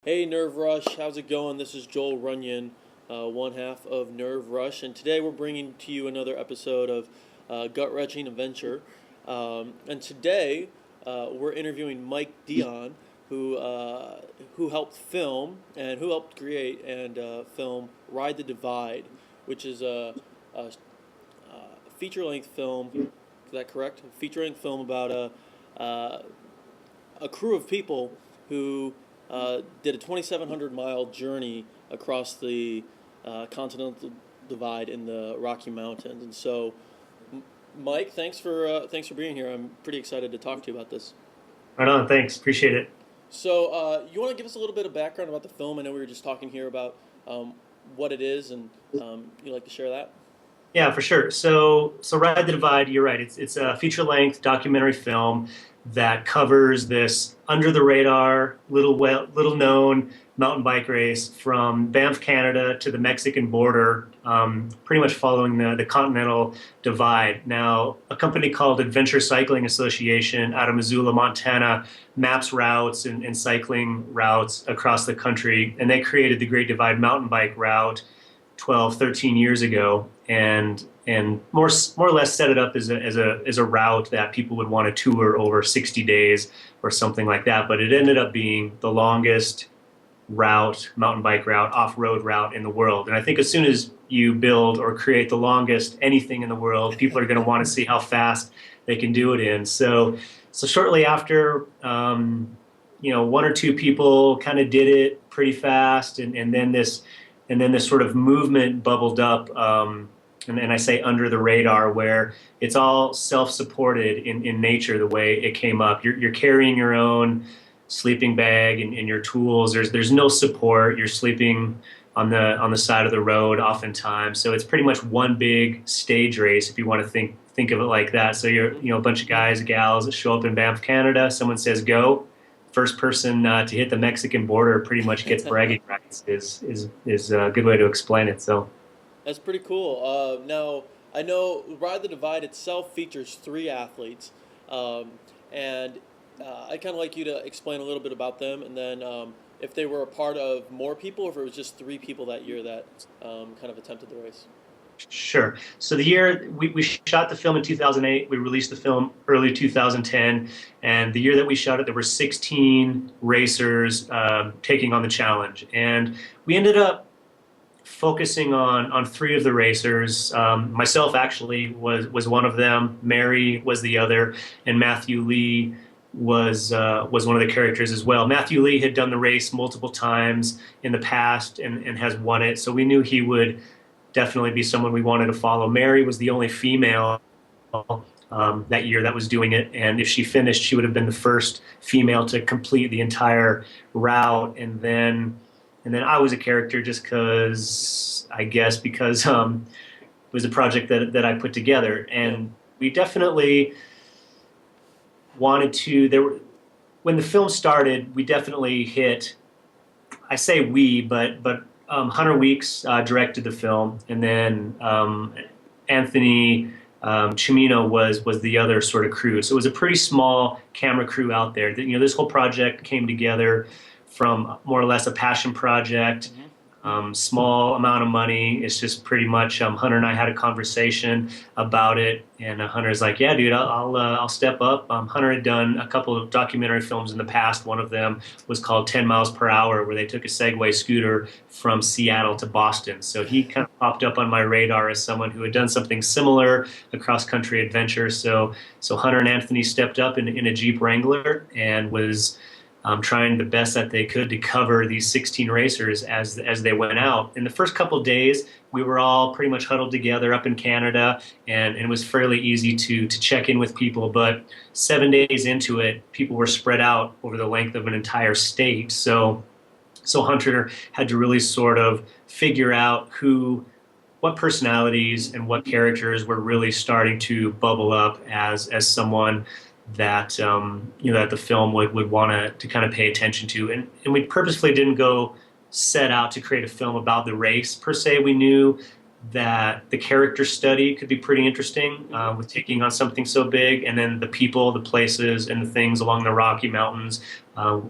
Hey Nerve Rush, how's it going? This is Joel Runyon, one half of Nerve Rush, and today we're bringing to you another episode of Gut-Wrenching Adventure. And today we're interviewing Mike Dion, who helped film and who helped create and film Ride the Divide, which is a feature-length film. Is that correct? A feature-length film about uh, a crew of people who did a 2,700-mile journey across the Continental Divide in the Rocky Mountains. And so, Mike, thanks for being here. I'm pretty excited to talk to you about this. Right on. Thanks. Appreciate it. So, you want to give us a little bit of background about the film? I know we were just talking here about what it is, and you'd like to share that? Yeah, for sure. So Ride the Divide, you're right. It's a feature-length documentary film that covers this under the radar, little known mountain bike race from Banff, Canada to the Mexican border, pretty much following the Continental Divide. Now, a company called Adventure Cycling Association out of Missoula, Montana, maps routes and cycling routes across the country, and they created the Great Divide mountain bike route 12, 13 years ago, and more or less set it up as a route that people would want to tour over 60 days or something like that. But it ended up being the longest route, mountain bike route, off-road route in the world. And I think as soon as you build or create the longest anything in the world, people are going to want to see how fast they can do it in. So shortly after, one or two people kind of did it pretty fast, and then this sort of movement bubbled up. And I say under the radar, where it's all self-supported in nature, the way it came up. You're carrying your own sleeping bag and your tools. There's no support. You're sleeping on the side of the road oftentimes. So it's pretty much one big stage race, if you want to think of it like that. So you're a bunch of guys, gals that show up in Banff, Canada. Someone says go. First person to hit the Mexican border pretty much gets bragging rights. Is a good way to explain it. So. That's pretty cool. Now, I know Ride the Divide itself features three athletes, um, and I'd kind of like you to explain a little bit about them, and then if they were a part of more people, or if it was just three people that year that kind of attempted the race. Sure. So the year we shot the film in 2008, we released the film early 2010, and the year that we shot it, there were 16 racers taking on the challenge, and we ended up focusing on three of the racers. Myself actually was one of them. Mary was the other, and Matthew Lee was one of the characters as well. Matthew Lee had done the race multiple times in the past and has won it, so we knew he would definitely be someone we wanted to follow. Mary was the only female that year that was doing it, and if she finished, she would have been the first female to complete the entire route. And then I was a character just because I guess because it was a project that I put together, Yeah. and we definitely wanted to. There were when the film started, we definitely hit. I say we, but Hunter Weeks directed the film, and then Anthony Chimino was the other sort of crew. So it was a pretty small camera crew out there. This whole project came together from more or less a passion project, Hmm. small amount of money. It's just pretty much Hunter and I had a conversation about it, and Hunter's like, "Yeah, dude, I'll step up." Hunter had done a couple of documentary films in the past. One of them was called 10 Miles Per Hour, where they took a Segway scooter from Seattle to Boston. So he kind of popped up on my radar as someone who had done something similar, a cross country adventure. So Hunter and Anthony stepped up in a Jeep Wrangler and was trying the best that they could to cover these 16 racers as they went out. In the first couple of days, we were all pretty much huddled together up in Canada, and it was fairly easy to check in with people. But 7 days into it, people were spread out over the length of an entire state. So Hunter had to really sort of figure out what personalities and what characters were really starting to bubble up as someone that that the film would want to kind of pay attention to, and we purposefully didn't go set out to create a film about the race per se. We knew that the character study could be pretty interesting with taking on something so big, and then the people, the places, and the things along the Rocky Mountains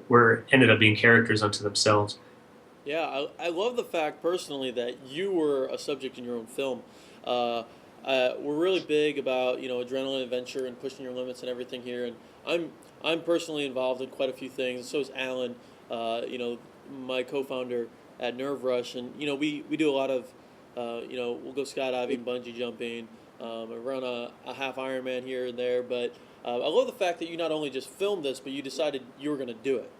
were ended up being characters unto themselves. Yeah, I love the fact personally that you were a subject in your own film. Uh, we're really big about adrenaline adventure and pushing your limits and everything here, and I'm personally involved in quite a few things. So is Alan, my co-founder at Nerve Rush, and we do a lot of we'll go skydiving, bungee jumping, I run a half Ironman here and there. But I love the fact that you not only just filmed this, but you decided you were going to do it.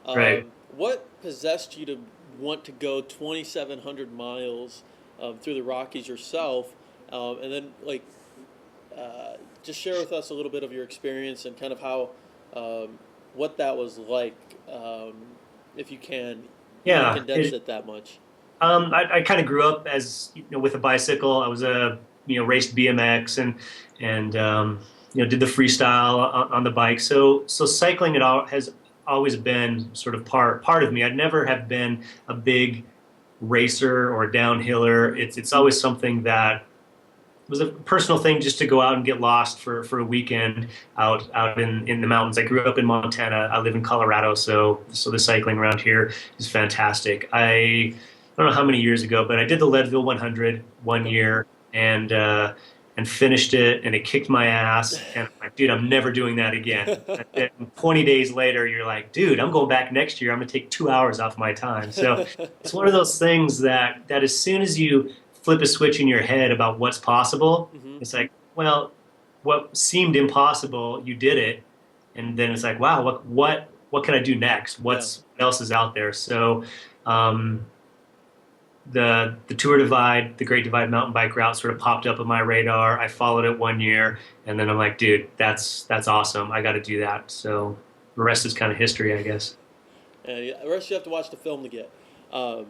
Right. What possessed you to want to go 2,700 miles through the Rockies yourself, and then just share with us a little bit of your experience and kind of how what that was like, if you can, Yeah. condense it that much. I kind of grew up as with a bicycle. I was a raced BMX and did the freestyle on the bike. So cycling it all has always been sort of part of me. I'd never have been a big racer or downhiller. It's always something that was a personal thing, just to go out and get lost for a weekend out in the mountains. I grew up in Montana. I live in Colorado, so the cycling around here is fantastic. I don't know how many years ago, but I did the Leadville 100 one Okay. year and finished it, and it kicked my ass. And I'm like, dude, I'm never doing that again. And then 20 days later, you're like, dude, I'm going back next year. I'm gonna take 2 hours off my time. So it's one of those things that as soon as you flip a switch in your head about what's possible, Hmm. it's like, well, what seemed impossible, you did it, and then it's like, wow, what can I do next? Yeah. What else is out there? So. Um, the Tour Divide, the Great Divide mountain bike route sort of popped up on my radar. I followed it one year, and then I'm like, dude, that's awesome. I got to do that. So the rest is kind of history, I guess. And yeah, the rest you have to watch the film to get. Um,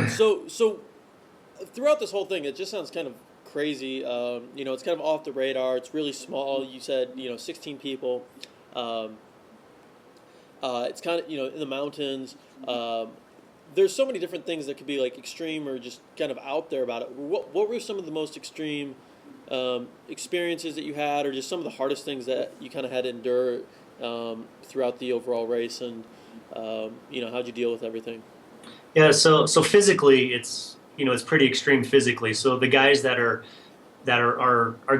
so throughout this whole thing, it just sounds kind of crazy. It's kind of off the radar. It's really small. You said 16 people. Um, it's kind of in the mountains. Um, there's so many different things that could be like extreme or just kind of out there about it. What were some of the most extreme experiences that you had, or just some of the hardest things that you kind of had to endure throughout the overall race, and how'd you deal with everything? Yeah, so physically, it's pretty extreme physically. So the guys that are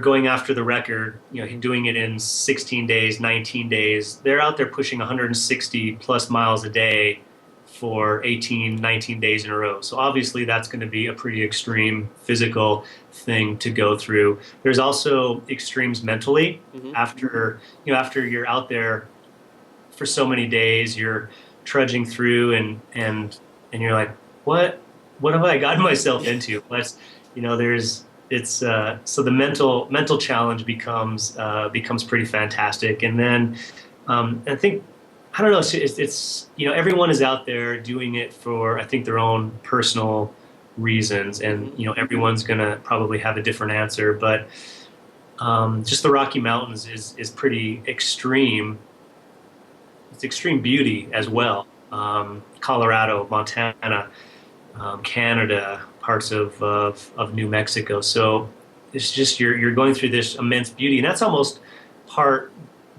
going after the record, doing it in 16 days, 19 days. They're out there pushing 160 plus miles a day for 18, 19 days in a row. So obviously that's going to be a pretty extreme physical thing to go through. There's also extremes mentally Hmm. after you're out there for so many days, you're trudging through and you're like, what have I gotten myself into? There's it's so the mental challenge becomes pretty fantastic. And then I think I don't know, it's everyone is out there doing it for I think their own personal reasons, and Hmm. everyone's gonna probably have a different answer, but just the Rocky Mountains is pretty extreme. It's extreme beauty as Hmm. well. Colorado, Montana, Canada, parts of New Mexico. So it's just you're going through this immense beauty, and that's almost part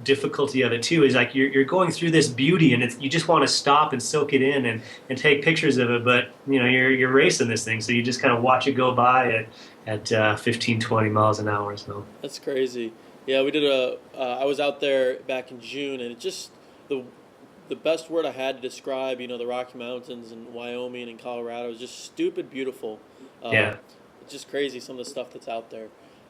difficulty of it too. Is like you're going through this beauty, and you just want to stop and soak it in and take pictures of it. But you're racing this thing, so you just kind of watch it go by at 15, 20 miles an hour. So That's crazy. Yeah, we did a. I was out there back in June, and it just the the best word I had to describe, the Rocky Mountains and Wyoming and Colorado is just stupid beautiful. yeah. It's just crazy some of the stuff that's out there.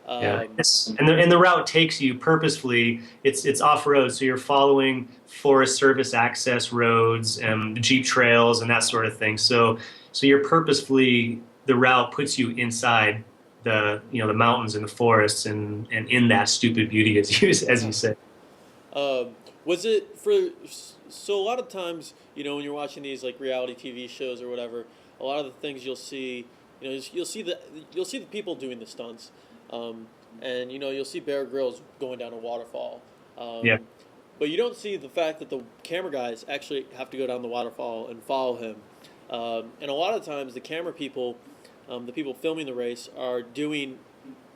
Yeah, Um, and the route takes you purposefully. It's off road, so you're following Forest Service access roads and Jeep trails and that sort of thing. So you're purposefully the route puts you inside the mountains and the forests and in that stupid beauty as you say. um, was it for so a lot of times, when you're watching these like reality TV shows or whatever, a lot of the things you'll see, you'll see the people doing the stunts, um, and you'll see Bear Grylls going down a waterfall, Yeah, but you don't see the fact that the camera guys actually have to go down the waterfall and follow him, and a lot of times the camera people the people filming the race are doing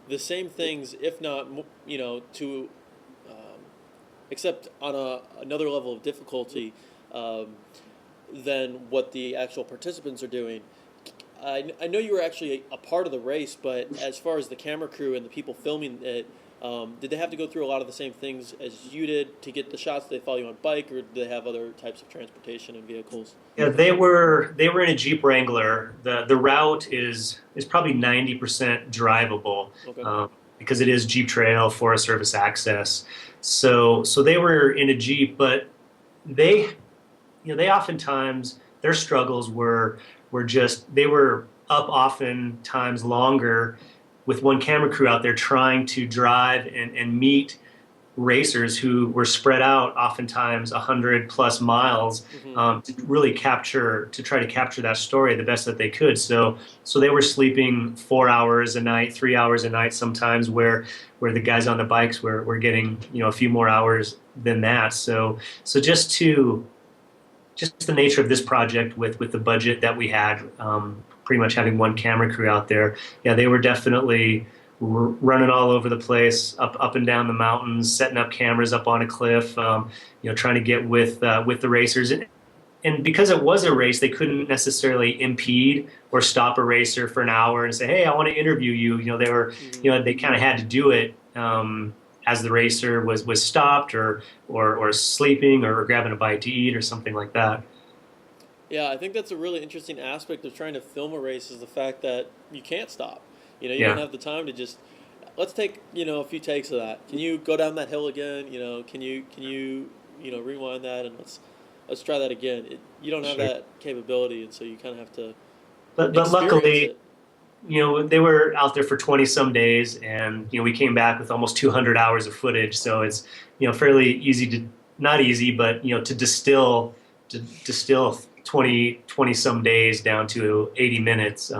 the same things, if not, to except on another level of difficulty um, than what the actual participants are doing. I know you were actually a part of the race, but as far as the camera crew and the people filming it, did they have to go through a lot of the same things as you did to get the shots? Did they follow you on bike, or did they have other types of transportation and vehicles? Yeah, they were in a Jeep Wrangler. The route is probably 90% drivable, Okay. because it is Jeep Trail, Forest Service access. So they were in a Jeep, but they they oftentimes their struggles were just they were up oftentimes longer with one camera crew out there trying to drive and meet racers who were spread out oftentimes 100 plus miles, Hmm. to try to capture that story the best that they could. So they were sleeping 4 hours a night, 3 hours a night sometimes, where the guys on the bikes were getting a few more hours than that. So just the nature of this project with the budget that we had, pretty much having one camera crew out there. Yeah, they were definitely running all over the place, up and down the mountains, setting up cameras up on a cliff, trying to get with the racers. And because it was a race, they couldn't necessarily impede or stop a racer for an hour and say, "Hey, I want to interview you." Hmm. They kind of had to do it, as the racer was stopped or sleeping or grabbing a bite to eat or something like that. Yeah, I think that's a really interesting aspect of trying to film a race is the fact that you can't stop. You don't Yeah, have the time to just let's take a few takes of that. Can you go down that hill again? Can you rewind that and let's try that again. You don't have sure. that capability, and so you kind of have to But experience luckily, it. they were out there for 20 some days, and we came back with almost 200 hours of footage. So it's fairly easy to not easy, but to distill 20 some days down to 80 minutes.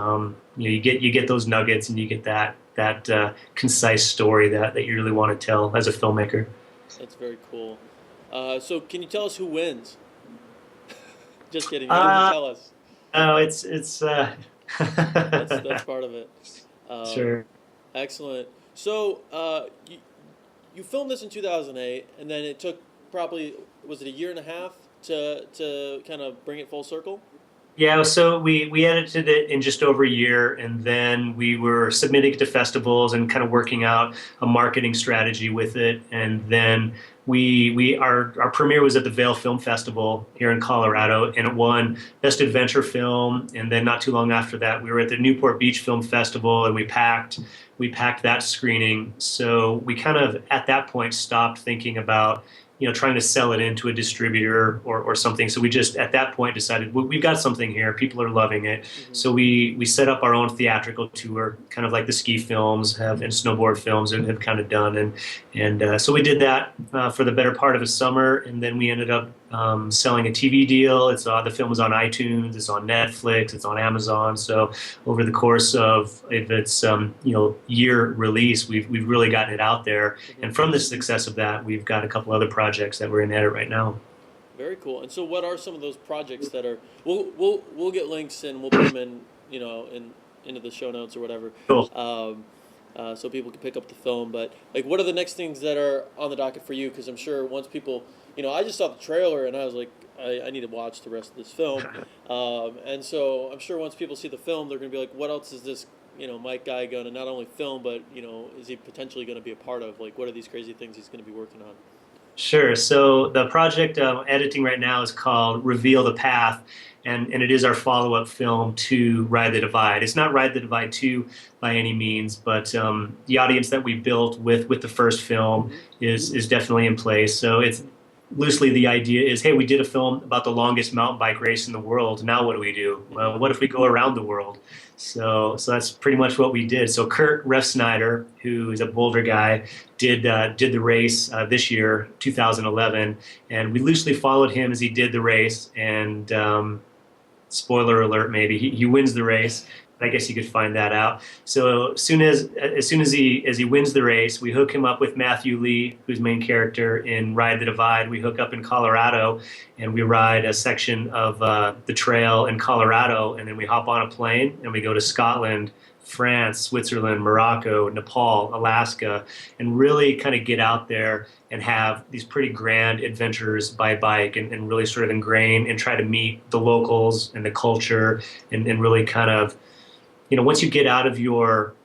You get those nuggets, and you get that concise story that you really want to tell as a filmmaker. That's very cool. So can you tell us who wins? Just kidding. You don't have to Uh, tell us. oh, it's That's part of it. Um, sure. Excellent. So you filmed this in 2008, and then it took probably was it a year and a half to kind of bring it full circle? Yeah, so we edited it in just over a year, and then we were submitting it to festivals and kind of working out a marketing strategy with it. And then our premiere was at the Vail Film Festival here in Colorado, and it won Best Adventure Film. And then not too long after that, we were at the Newport Beach Film Festival, and we packed that screening. So we kind of at that point stopped thinking about trying to sell it into a distributor or something. So we just at that point decided we've got something here. People are loving it. Hmm. So we set up our own theatrical tour, kind of like the ski films have and snowboard films have kind of done. And so we did that for the better part of a summer, and then we ended up selling a TV deal. The film is on iTunes, it's on Netflix, it's on Amazon. So over the course of if it's year release, we've really gotten it out there. Hmm. And from the success of that, we've got a couple other projects that we're in edit right now. Very cool. And so, what are some of those projects that are? We'll get links and we'll put them in into the show notes or whatever, Cool. so people can pick up the film. But like, what are the next things that are on the docket for you? Because I'm sure once people, I just saw the trailer and I was like, I need to watch the rest of this film. And so I'm sure once people see the film, they're going to be like, what else is this? Mike Guy going to not only film, but is he potentially going to be a part of? Like, what are these crazy things he's going to be working on? Sure. So the project editing right now is called Reveal the Path, and it is our follow-up film to Ride the Divide. It's not Ride the Divide 2 by any means, but the audience that we built with the first film Hmm. is definitely in place. So it's loosely the idea is, hey, we did a film about the longest mountain bike race in the world. Now what do we do? Hmm. Well, what if we go around the world? So that's pretty much what we did. So Kurt Refsnyder, who is a Boulder guy, did the race this year, 2011, and we loosely followed him as he did the race. And spoiler alert, maybe he wins the race. I guess you could find that out. So as soon as he wins the race, we hook him up with Matthew Lee, who's main character in Ride the Divide. We hook up in Colorado, and we ride a section of the trail in Colorado, and then we hop on a plane and we go to Scotland, France, Switzerland, Morocco, Nepal, Alaska, and really kind of get out there and have these pretty grand adventures by bike and really sort of ingrain and try to meet the locals and the culture and really kind of, once you get out of your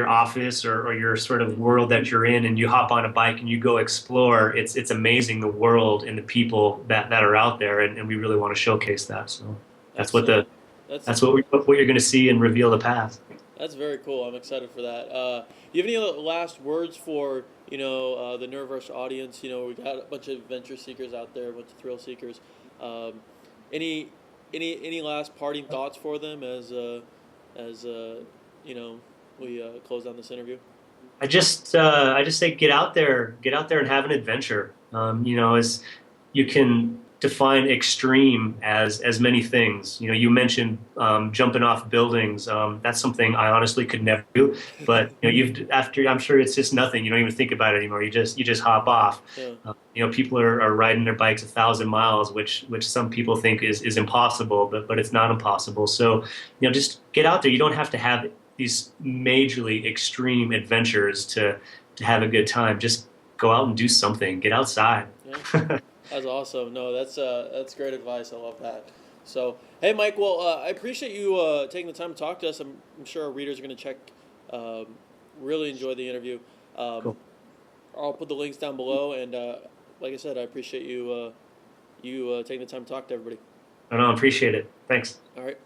office or your sort of world that you're in and you hop on a bike and you go explore, it's amazing the world and the people that are out there, and we really want to showcase that. So that's That's what the that's that's what you're going to see and reveal the path. that's very cool. I'm excited for that. Do you have any last words for the Nerve Rush audience? We got a bunch of adventure seekers out there, a bunch of thrill seekers. Um, any any last parting thoughts for them as we close down this interview? I just say get out there and have an adventure. As you can define extreme as many things. You mentioned jumping off buildings. That's something I honestly could never do. But you've after I'm sure it's just nothing. You don't even think about it anymore. You just hop off. Yeah, People are riding their bikes 1,000 miles, which some people think is impossible, but it's not impossible. So just get out there. You don't have to have these majorly extreme adventures to have a good time. Just go out and do something. Get outside. yeah. That's awesome. No, that's great advice. I love that. So, hey, Mike. Well, I appreciate you taking the time to talk to us. I'm sure our readers are going to check, um, really enjoy the interview. Um, Cool. I'll put the links down below, and like I said, I appreciate you taking the time to talk to everybody. I don't know. Appreciate it. Thanks. All right.